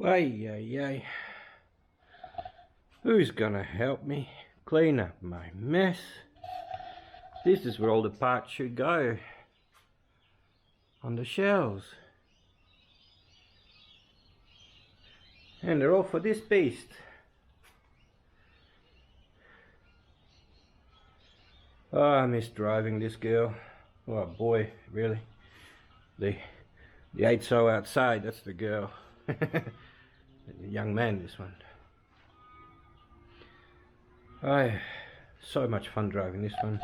Ay, ay, ay. Who's gonna help me clean up my mess? This is where all the parts should go. On the shelves. And they're all for this beast. Oh, I miss driving this girl. Oh boy, really. The 8-so outside, that's the girl. The young man, this one. Oh, so much fun driving this one.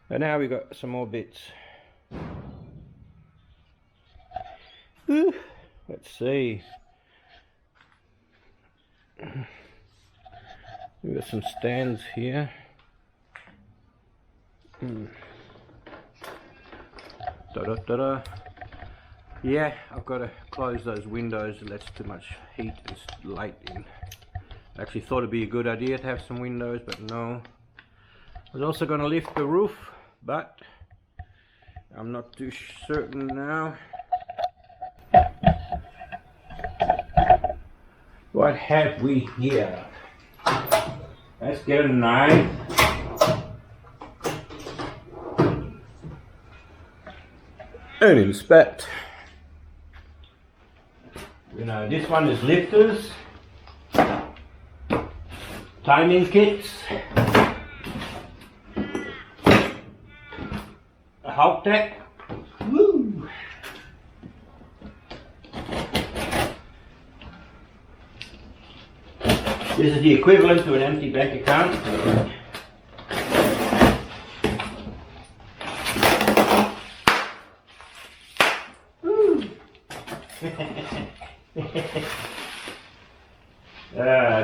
And now we got some more bits. Ooh, let's see. We've got some stands here. Da-da-da-da. Yeah, I've got to close those windows. It lets too much heat. It's late in. I actually thought it'd be a good idea to have some windows, but no. I was also going to lift the roof, but I'm not too certain now. What have we here? Let's get a knife. And inspect. You know, this one is lifters, timing kits, a Haltech. Woo! This is the equivalent to an empty bank account.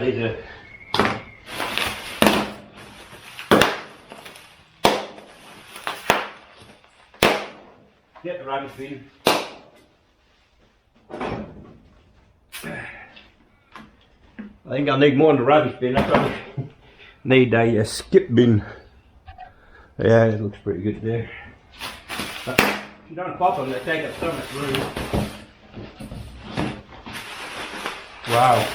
These are get the rubbish bin. I think I'll need more than the rubbish bin. I probably need a skip bin. Yeah, it looks pretty good there. But if you don't pop them, they take up so much room. Wow.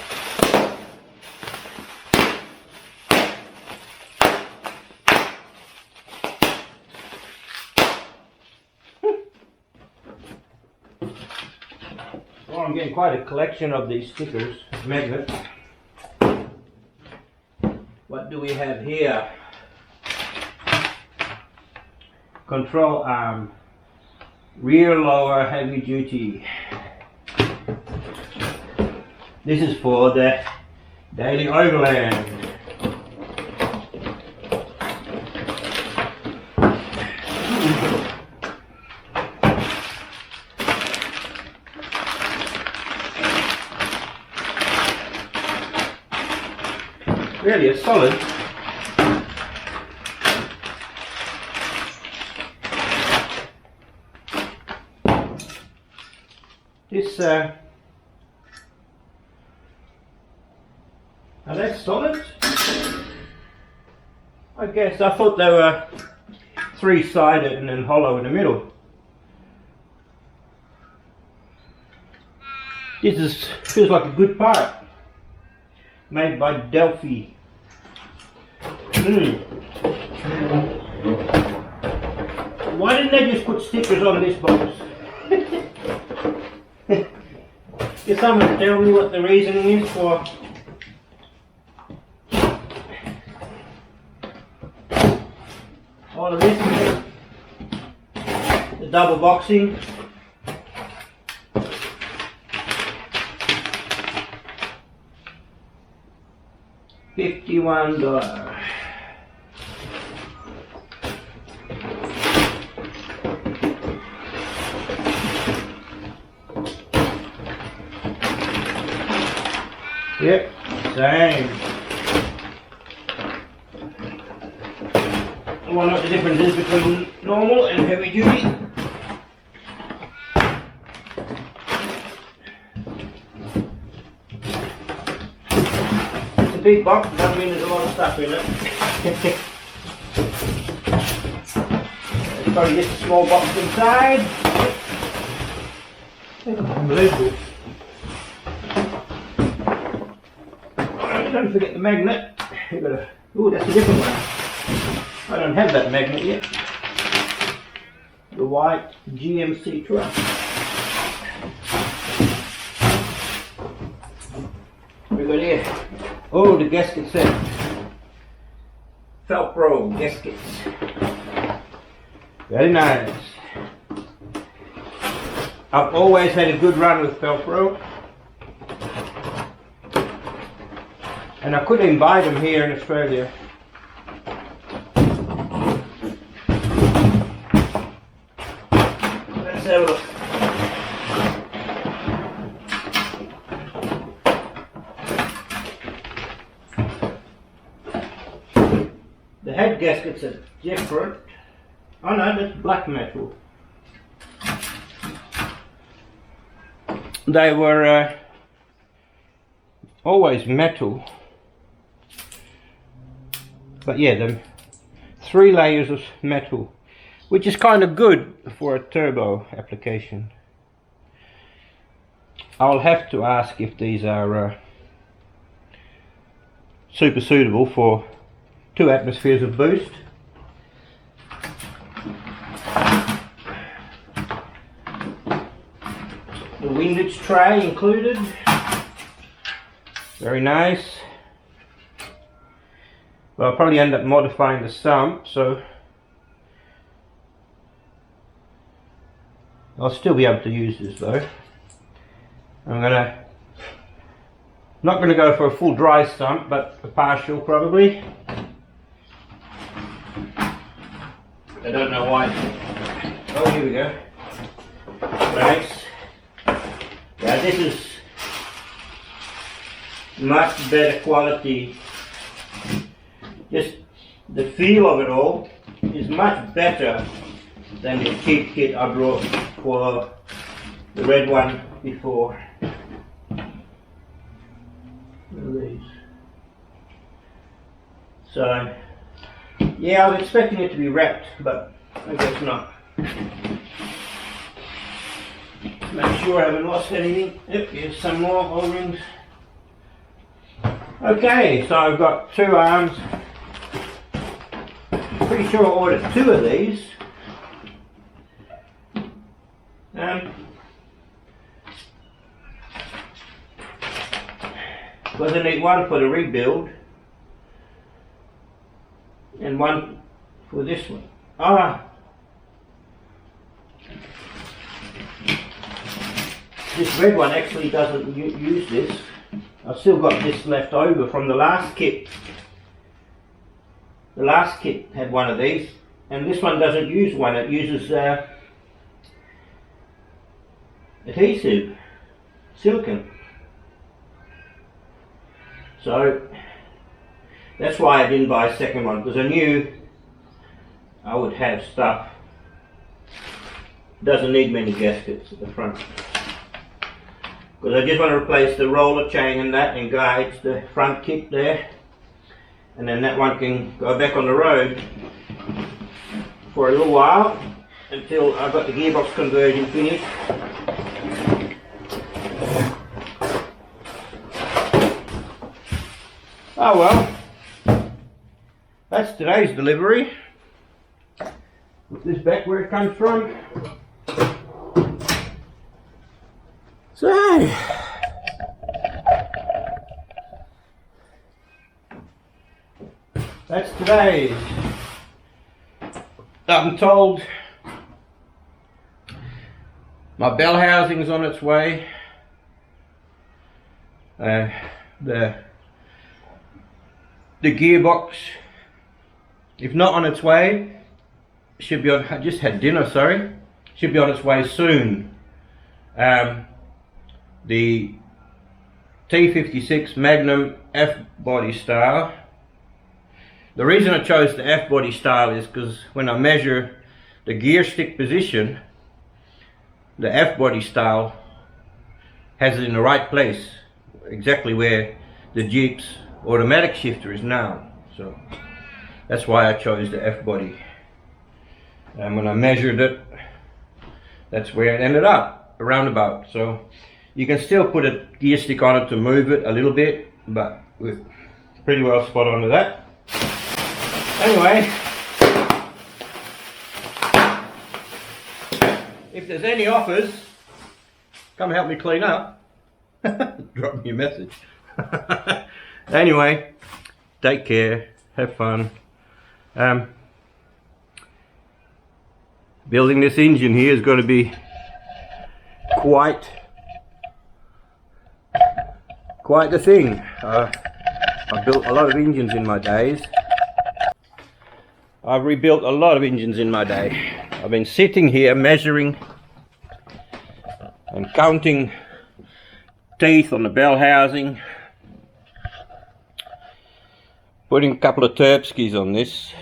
Well, I'm getting quite a collection of these stickers, magnets. What do we have here? Control arm, rear lower heavy duty. This is for the Daily Overland. Really, it's solid. This are they solid? I guess I thought they were three-sided and then hollow in the middle. This feels like a good part. Made by Delphi. Why didn't they just put stickers on this box? Can someone tell me what the reasoning is for all of this? The double boxing. $51. Yep, same. I wonder what the difference is between normal and heavy duty. It's a big box, but doesn't mean there's a lot of stuff in it. It's probably just a small box inside. Unbelievable. forget the magnet. Oh, that's a different one. I don't have that magnet yet. The white GMC truck. We got here. Oh, the gasket set. Velcro gaskets. Very nice. I've always had a good run with Velcro. And I couldn't even buy them here in Australia. Let's have a look. The head gaskets are different. Oh no, that's black metal. They were always metal. But yeah, the 3 layers of metal, which is kind of good for a turbo application. I'll have to ask if these are super suitable for 2 atmospheres of boost. The windage tray included. Very nice. Well, I'll probably end up modifying the sump, so I'll still be able to use this though. Not gonna go for a full dry sump, but a partial probably. I don't know why. Oh, here we go. Nice. Yeah, this is much better quality. Just the feel of it all is much better than the cheap kit I brought for the red one before. These. So yeah, I was expecting it to be wrapped, but I guess not. Make sure I haven't lost anything. Yep, here's some more O-rings. Okay, so I've got 2 arms. Pretty sure I ordered 2 of these. Because I need one for the rebuild and one for this one. This red one actually doesn't use this. I've still got this left over from the last kit. The last kit had one of these, and this one doesn't use one. It uses adhesive, silicone. So that's why I didn't buy a second one, because I knew I would have stuff. Doesn't need many gaskets at the front. Because I just want to replace the roller chain and that and guides, the front kit there. And then that one can go back on the road for a little while until I've got the gearbox conversion finished. Oh well, that's today's delivery. Put this back where it comes from. So, that's today's. I'm told my bell housing is on its way. The gearbox, if not on its way, should be on. I just had dinner. Sorry, should be on its way soon. The T56 Magnum F-body style. The reason I chose the F-body style is because when I measure the gear stick position, the F-body style has it in the right place, exactly where the Jeep's automatic shifter is now. So that's why I chose the F-body. And when I measured it, that's where it ended up, around about. So you can still put a gear stick on it to move it a little bit, but with pretty well spot on with that. Anyway, if there's any offers, come help me clean up. Drop me a message. Anyway, take care, have fun. Building this engine here is going to be quite the thing. I've built a lot of engines in my days. I've rebuilt a lot of engines in my day. I've been sitting here measuring and counting teeth on the bell housing, putting a couple of Terpskys on this.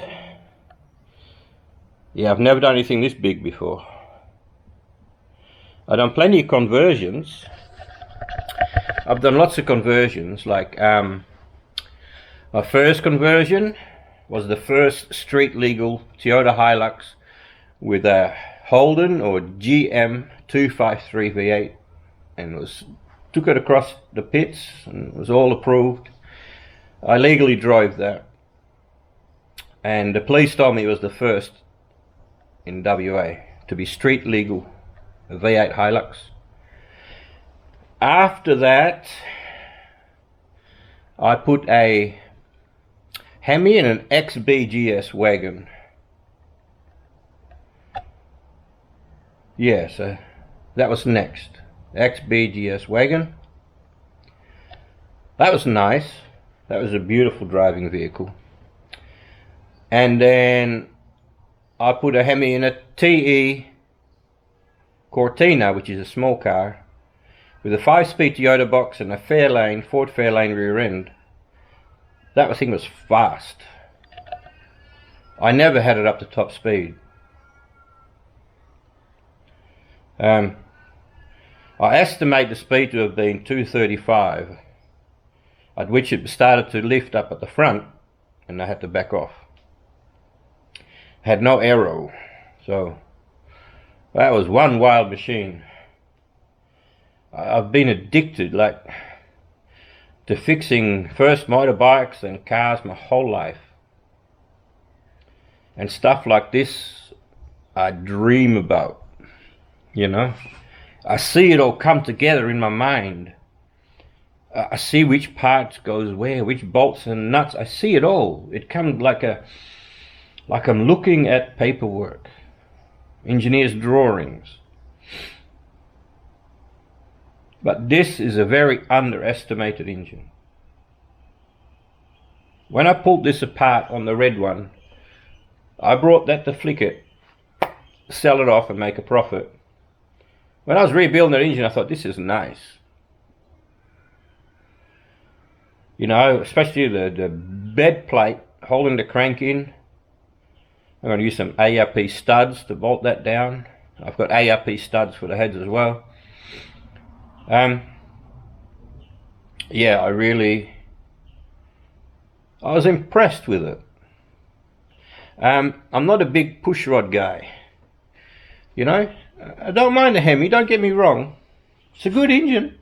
Yeah, I've never done anything this big before. I've done plenty of conversions. I've done lots of conversions, like my first conversion was the first street legal Toyota Hilux with a Holden or GM 253 V8, and took it across the pits and it was all approved. I legally drove that, and the police told me it was the first in WA to be street legal V8 Hilux. After that, I put a Hemi and an XBGS wagon. Yeah, so that was next. XBGS wagon. That was nice. That was a beautiful driving vehicle. And then I put a Hemi in a TE Cortina, which is a small car, with a 5-speed Toyota box and a Fairlane, Ford Fairlane rear end. That thing was fast. I never had it up to top speed. I estimate the speed to have been 235, at which it started to lift up at the front and I had to back off. Had no aero, so that was one wild machine. I've been addicted to fixing first motorbikes and cars my whole life, and stuff like this I dream about. You know, I see it all come together in my mind. I see which parts goes where, which bolts and nuts. I see it all. It comes like I'm looking at paperwork, engineer's drawings. But this is a very underestimated engine. When I pulled this apart on the red one, I brought that to flick it, sell it off and make a profit. When I was rebuilding that engine, I thought, this is nice. You know, especially the bed plate holding the crank in. I'm going to use some ARP studs to bolt that down. I've got ARP studs for the heads as well. Yeah, I was impressed with it. I'm not a big pushrod guy. You know, I don't mind the Hemi, don't get me wrong. It's a good engine.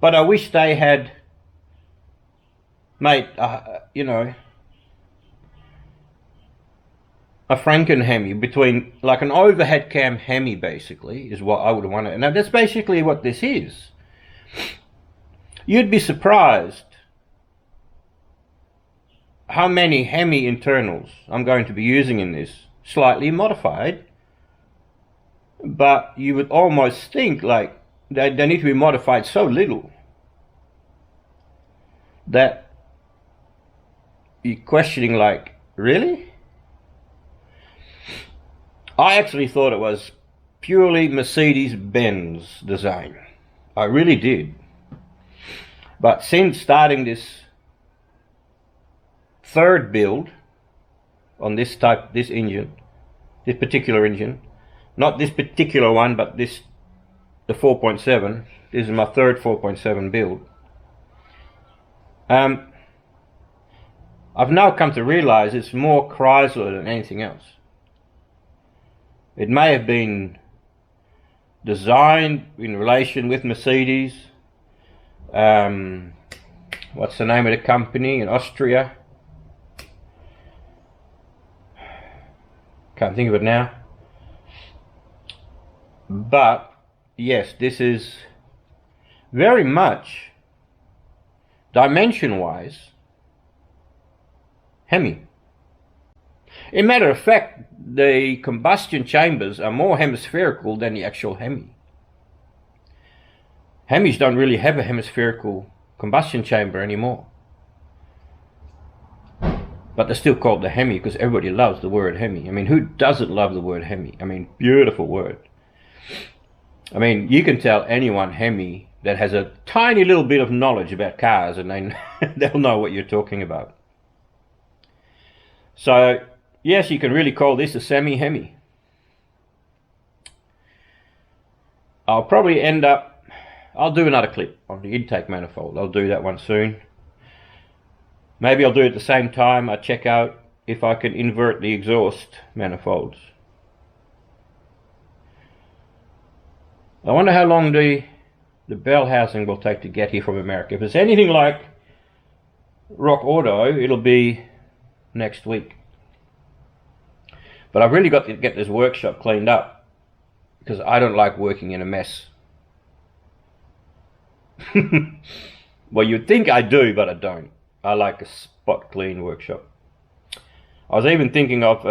But I wish they had made, you know, a Franken Hemi between, like an overhead cam Hemi basically, is what I would want. Now that's basically what this is. You'd be surprised how many Hemi internals I'm going to be using in this, slightly modified, but you would almost think like they need to be modified so little that you're questioning, like, really? I actually thought it was purely Mercedes-Benz design. I really did. But since starting this third build on this engine, this particular engine, not this particular one, but the 4.7, this is my third 4.7 build. I've now come to realize it's more Chrysler than anything else. It may have been designed in relation with Mercedes, what's the name of the company in Austria? Can't think of it now. But yes, this is very much dimension-wise Hemi. In matter of fact, the combustion chambers are more hemispherical than the actual Hemi. Hemis don't really have a hemispherical combustion chamber anymore. But they're still called the Hemi because everybody loves the word Hemi. I mean, who doesn't love the word Hemi? I mean, beautiful word. I mean, you can tell anyone Hemi that has a tiny little bit of knowledge about cars and they'll know what you're talking about. So, yes, you can really call this a semi-Hemi. I'll probably end up, I'll do another clip on the intake manifold. I'll do that one soon. Maybe I'll do it at the same time I check out if I can invert the exhaust manifolds. I wonder how long the bell housing will take to get here from America. If it's anything like Rock Auto, it'll be next week. But I've really got to get this workshop cleaned up because I don't like working in a mess. Well, you'd think I do, but I don't. I like a spot clean workshop. I was even thinking of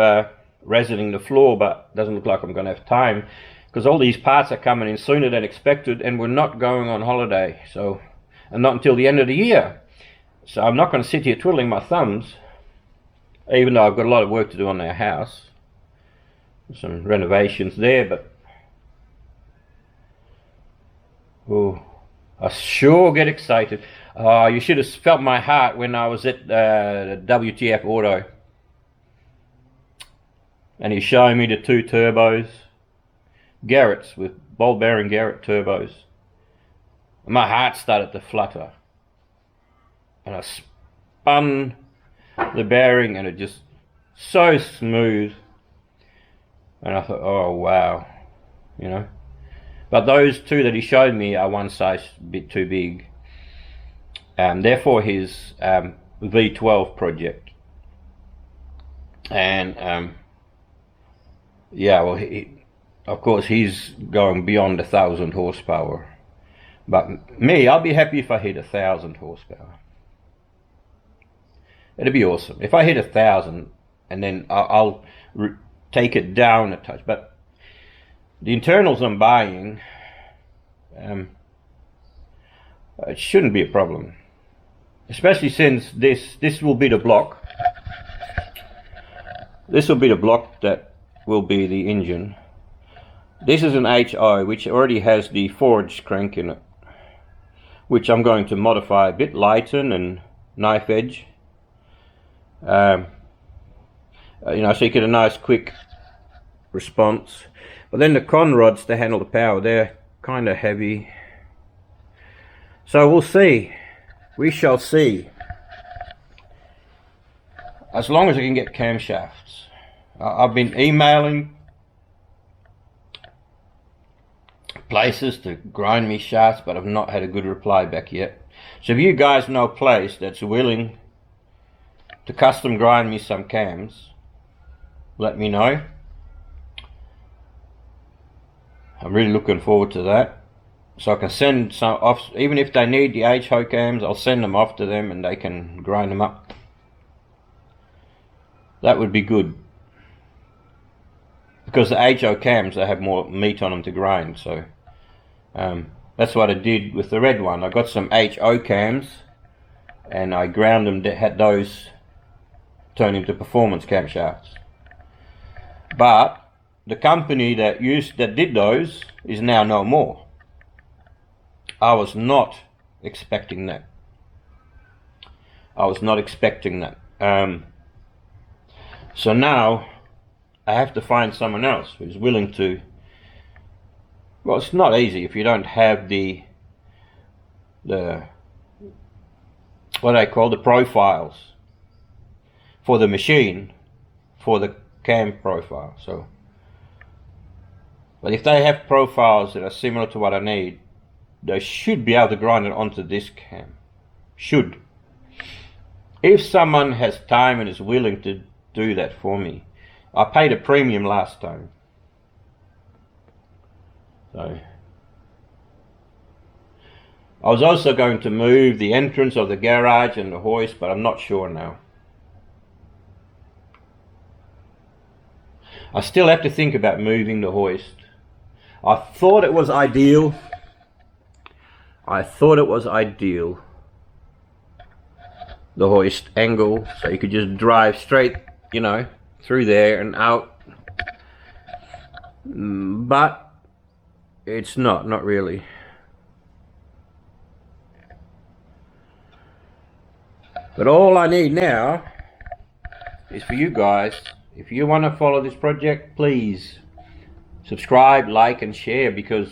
resining the floor, but it doesn't look like I'm going to have time because all these parts are coming in sooner than expected and we're not going on holiday, so, and not until the end of the year. So I'm not going to sit here twiddling my thumbs, even though I've got a lot of work to do on our house. Some renovations there, but oh, I sure get excited. You should have felt my heart when I was at WTF Auto and he's showing me the two turbos, Garrett's, with ball bearing Garrett turbos. My heart started to flutter and I spun the bearing and it just so smooth, and I thought, oh wow, you know. But those two that he showed me are one size bit too big. They're for his V12 project. And yeah, well, of course he's going beyond 1,000 horsepower. But me, I'll be happy if I hit 1,000 horsepower. It'd be awesome. If I hit 1,000 and then I'll take it down a touch. But the internals I'm buying, it shouldn't be a problem. Especially since this will be the block. This will be the block that will be the engine. This is an HI which already has the forged crank in it, which I'm going to modify a bit, lighten and knife edge. You know, so you get a nice quick response. But then the con rods to handle the power, they're kind of heavy. So we'll see. We shall see. As long as I can get camshafts. I've been emailing places to grind me shafts, but I've not had a good reply back yet. So if you guys know a place that's willing to custom grind me some cams, let me know. I'm really looking forward to that. So I can send some off, even if they need the HO cams, I'll send them off to them and they can grind them up. That would be good. Because the HO cams, they have more meat on them to grind, so that's what I did with the red one. I got some HO cams and I ground them, had those turned into performance camshafts. But the company that did those is now no more. I was not expecting that. I was not expecting that. So now I have to find someone else who's willing to. Well, it's not easy if you don't have the what I call the profiles for the machine, for the cam profile. So, but if they have profiles that are similar to what I need, they should be able to grind it onto this cam. Should. If someone has time and is willing to do that for me. I paid a premium last time. So I was also going to move the entrance of the garage and the hoist, but I'm not sure now. I still have to think about moving the hoist. I thought it was ideal. The hoist angle, so you could just drive straight, you know, through there and out. But it's not really. But all I need now is for you guys, if you want to follow this project, please subscribe, like and share, because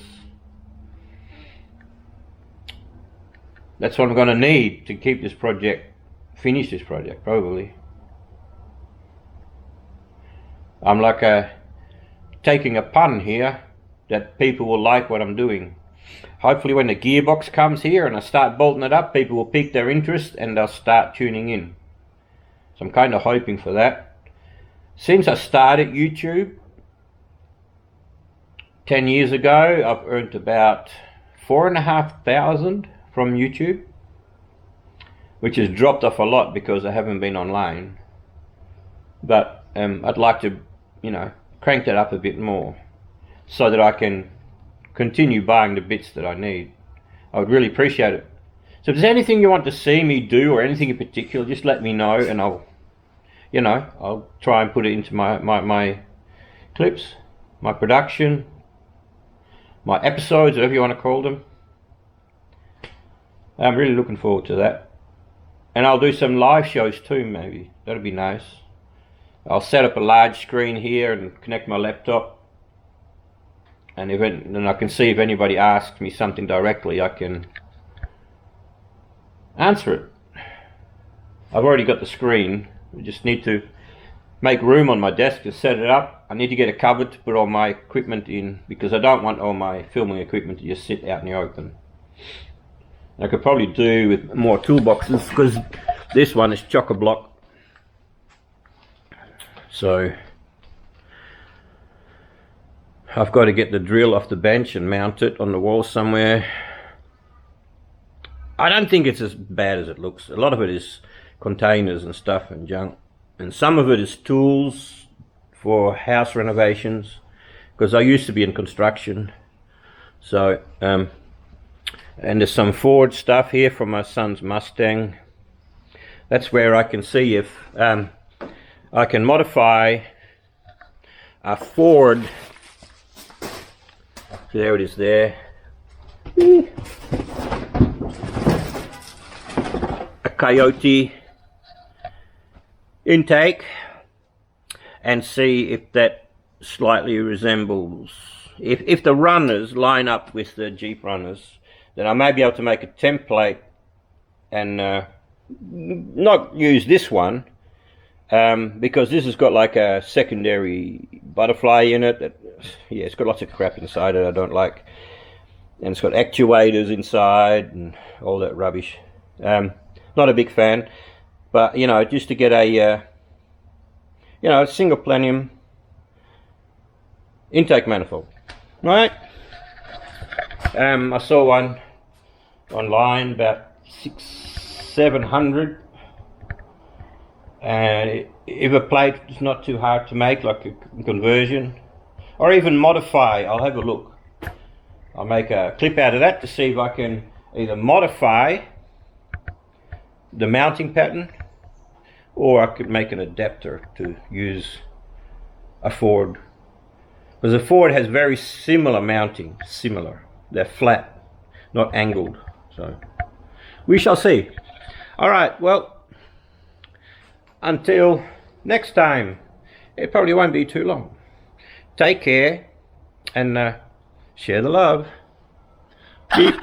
that's what I'm going to need to keep this project, finish this project probably. I'm like taking a pun here that people will like what I'm doing. Hopefully when the gearbox comes here and I start bolting it up, people will pique their interest and they'll start tuning in. So I'm kind of hoping for that. Since I started YouTube 10 years ago, I've earned about 4,500 from YouTube, which has dropped off a lot because I haven't been online. But I'd like to, you know, crank that up a bit more so that I can continue buying the bits that I need. I would really appreciate it. So if there's anything you want to see me do or anything in particular, just let me know and I'll try and put it into my clips, my production, my episodes, whatever you want to call them. I'm really looking forward to that. And I'll do some live shows too, maybe. That'll be nice. I'll set up a large screen here and connect my laptop. And then I can see if anybody asks me something directly, I can answer it. I've already got the screen. I just need to make room on my desk to set it up. I need to get a cupboard to put all my equipment in, because I don't want all my filming equipment to just sit out in the open. I could probably do with more toolboxes, because this one is chock-a-block. So I've got to get the drill off the bench and mount it on the wall somewhere. I don't think it's as bad as it looks. A lot of it is containers and stuff and junk, and some of it is tools for house renovations, because I used to be in construction. So and there's some Ford stuff here from my son's Mustang. That's where I can see if I can modify a Ford. There it is there. A Coyote intake, and see if that slightly resembles, if the runners line up with the Jeep runners, then I may be able to make a template and not use this one, because this has got like a secondary butterfly in it that, yeah, it's got lots of crap inside it I don't like, and it's got actuators inside and all that rubbish. Not a big fan, but you know, just to get a you know, a single plenum intake manifold, right? I saw one online about 600-700, and if a plate is not too hard to make, like a conversion or even modify, I'll have a look. I'll make a clip out of that to see if I can either modify the mounting pattern, or I could make an adapter to use a Ford, because a Ford has very similar mounting, they're flat, not angled. So we shall see. All right, well, until next time, it probably won't be too long. Take care and share the love. Keep